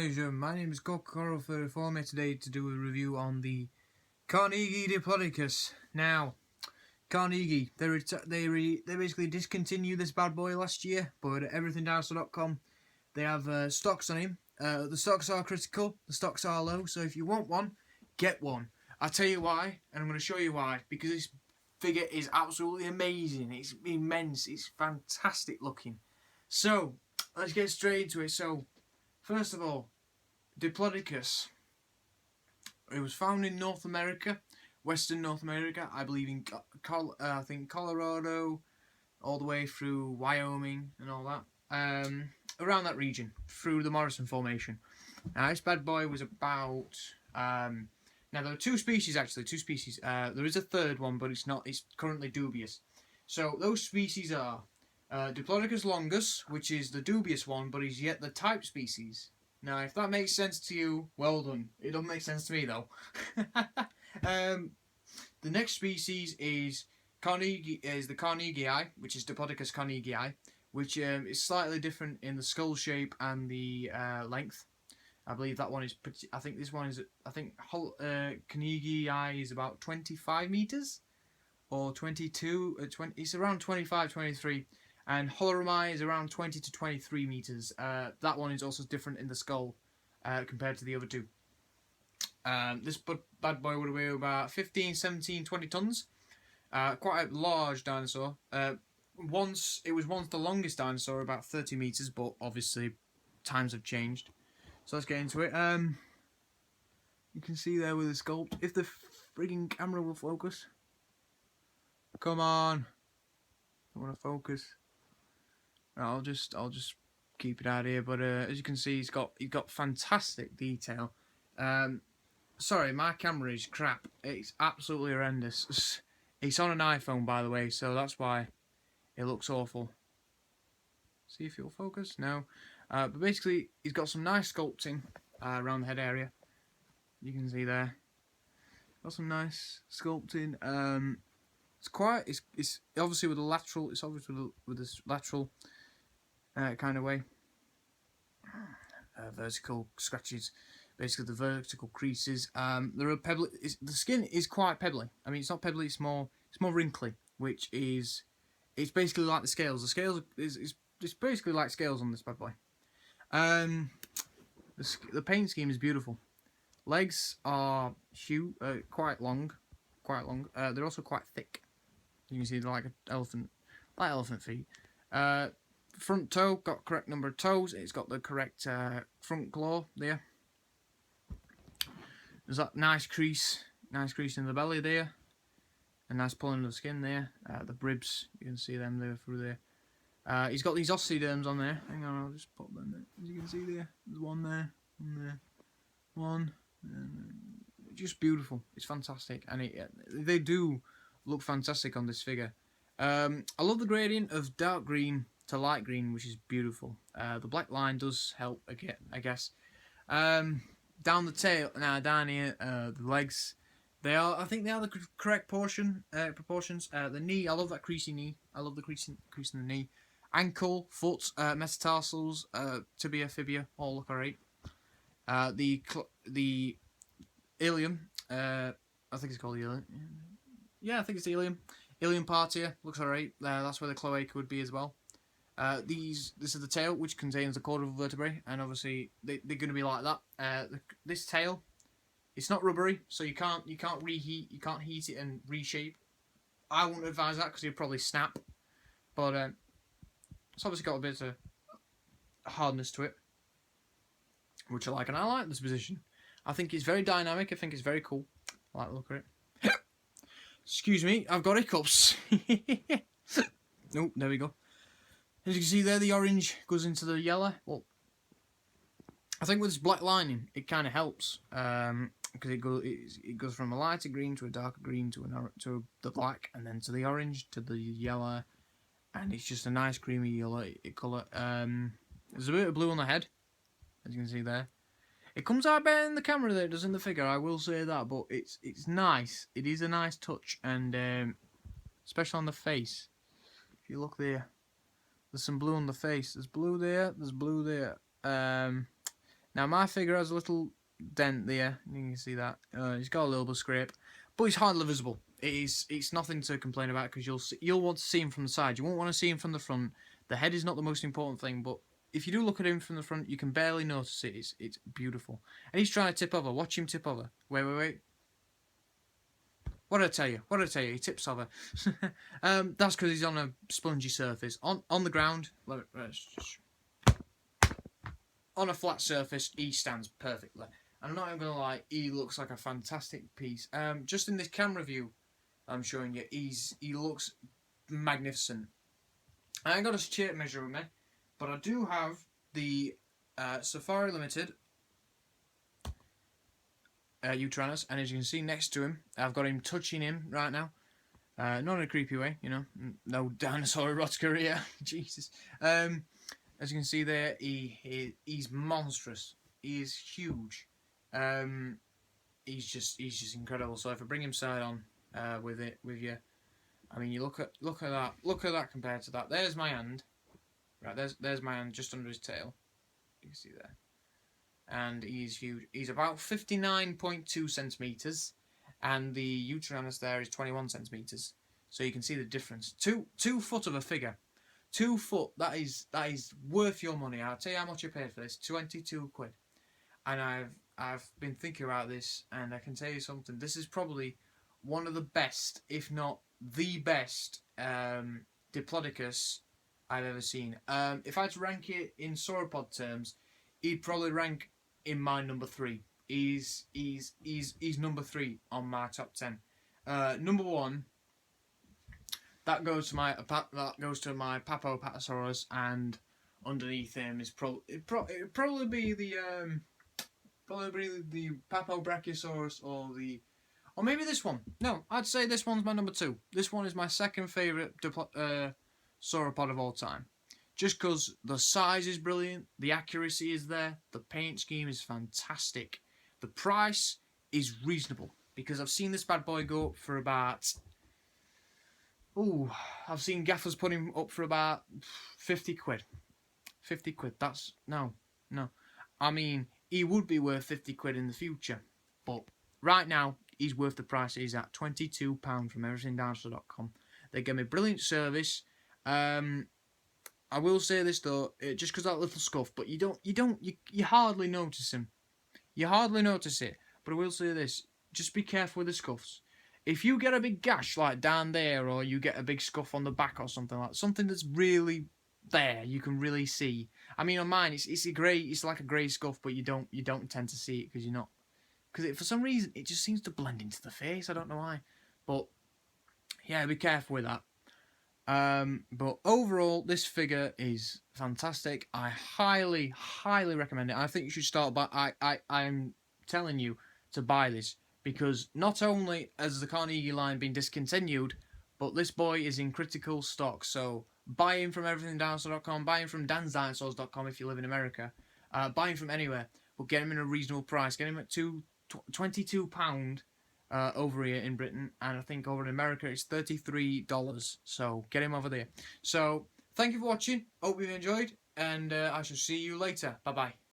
guys, my name is Coco34. I'm here today to do a review on the Carnegie Diplodocus. Now, Carnegie, they basically discontinued this bad boy last year, but at everythingdinosaur.com they have stocks on him. The stocks are critical, the stocks are low, so if you want one, get one. I'll tell you why, and I'm going to show you why, because this figure is absolutely amazing. It's immense, it's fantastic looking. So, let's get straight into it. So, first of all, Diplodocus. It was found in North America, Western North America, I believe in I think Colorado, all the way through Wyoming and all that. Around that region, through the Morrison Formation. Now, this bad boy was about. Now there are two species actually. There is a third one, but it's not. It's currently dubious. So those species are Diplodocus longus, which is the dubious one, but is yet the type species. Now, if that makes sense to you, well done. It doesn't make sense to me though. The next species is the Carnegii, which is Diplodocus carnegii, which is slightly different in the skull shape and the length. I believe that one is. I think this one is. I think Carnegii is about 25 meters, or 22. 20. It's around 25, 23. And Holoramai is around 20 to 23 meters. That one is also different in the skull compared to the other two. This bad boy would weigh about 15, 17, 20 tons. Quite a large dinosaur. It was once the longest dinosaur, about 30 meters, but obviously times have changed. So let's get into it. You can see there with the sculpt. If the frigging camera will focus. Come on. I want to focus. I'll just keep it out here. But as you can see, he's got fantastic detail. Sorry, my camera is crap. It's absolutely horrendous. It's on an iPhone, by the way, so that's why it looks awful. See if it'll focus. No. But basically, he's got some nice sculpting around the head area. You can see there. Got some nice sculpting. It's obviously with the lateral. It's obviously with this lateral kind of way. Vertical scratches, basically the vertical creases. There are pebbly. The skin is quite pebbly. I mean, it's not pebbly. It's more wrinkly, which is. It's basically like the scales. The scales is basically like scales on this bad boy. The paint scheme is beautiful. Legs are quite long. They're also quite thick. You can see they're like elephant feet. Front toe, got correct number of toes. It's got the correct front claw there. There's that nice crease in the belly there. A nice pulling of the skin there. The ribs, you can see them there through there. He's got these ossiderms on there. Hang on, I'll just pop them there. As you can see there, there's one there, one. Just beautiful. It's fantastic, and they do look fantastic on this figure. I love the gradient of dark green to light green, which is beautiful. The black line does help again, I guess. Down the tail, down here, the legs. I think they are the correct proportions. The knee, I love that creasy knee. I love the crease in the knee. Ankle, foot, metatarsals, tibia, fibia, all look alright. The ilium, I think it's called the ilium. Yeah, I think it's the ilium. Ilium part here looks alright. That's where the cloaca would be as well. This is the tail, which contains the caudal vertebrae, and obviously they're going to be like that. This tail, it's not rubbery, so you can't reheat, you can't heat it and reshape. I wouldn't advise that because it'd probably snap. But it's obviously got a bit of hardness to it, which I like, and I like this position. I think it's very dynamic. I think it's very cool. I like the look of it. Excuse me, I've got hiccups. Oh, there we go. As you can see there, the orange goes into the yellow. Well, I think with this black lining, it kind of helps because it goes from a lighter green to a darker green to the black, and then to the orange to the yellow, and it's just a nice creamy yellow colour. There's a bit of blue on the head, as you can see there. It comes out better in the camera than it does in the figure, I will say that, but it's nice. It is a nice touch, and especially on the face. If you look there, there's some blue on the face. There's blue there. There's blue there. Now my figure has a little dent there. You can see that. He's got a little bit of scrape, but he's hardly visible. It's nothing to complain about because you'll want to see him from the side. You won't want to see him from the front. The head is not the most important thing, but if you do look at him from the front, you can barely notice it. It's beautiful. And he's trying to tip over. Watch him tip over. Wait. What did I tell you? What did I tell you? He tips over. That's because he's on a spongy surface. On the ground, on a flat surface, he stands perfectly. I'm not even going to lie, he looks like a fantastic piece. Just in this camera view I'm showing you, he looks magnificent. I ain't got a shape measure with me, but I do have the Safari Limited Utranus, and as you can see next to him, I've got him touching him right now. Not in a creepy way, you know, no dinosaur erotica here. Jesus. As you can see there, he's monstrous. He is huge. He's just incredible. So if I bring him side on with you, I mean, you look at that compared to that. There's my hand. Right, there's my hand just under his tail. You can see there. And he's huge. He's about 59.2 centimeters, and the Uranus there is 21 centimeters. So you can see the difference. 2 foot of a figure. 2 foot. That is worth your money. I'll tell you how much I paid for this. 22 quid. And I've been thinking about this, and I can tell you something. This is probably one of the best, if not the best, Diplodocus I've ever seen. If I had to rank it in sauropod terms, he'd probably rank in my number 3. He's number 3 on my top 10. Number 1. That goes to my Papopatasaurus, and underneath him is it'd probably be the Papobrachiosaurus or maybe this one. No, I'd say this one's my number 2. This one is my second favourite sauropod of all time. Just because the size is brilliant, the accuracy is there, the paint scheme is fantastic. The price is reasonable, because I've seen this bad boy go up for about... I've seen gaffers put him up for about 50 quid. 50 quid, that's... No. I mean, he would be worth 50 quid in the future, but right now, he's worth the price he's at. £22 from everythingdinosaur.com. They give me brilliant service. I will say this though, just because that little scuff, but you hardly notice him. You hardly notice it. But I will say this, just be careful with the scuffs. If you get a big gash like down there, or you get a big scuff on the back or something that's really there, you can really see. I mean, on mine, it's like a grey scuff, but you don't tend to see it because you're not. Because for some reason, it just seems to blend into the face. I don't know why. But yeah, be careful with that. But overall, this figure is fantastic. I highly recommend it. I think you should start by... I'm telling you to buy this, because not only has the Carnegie line been discontinued, but this boy is in critical stock. So buy him from everythingdinosaur.com, buy him from dansdinosaurs.com if you live in America. Buy him from anywhere, but get him in a reasonable price. Get him at £22 over here in Britain, and I think over in America it's $33. So get him over there. So thank you for watching. Hope you've enjoyed, and I shall see you later. Bye bye.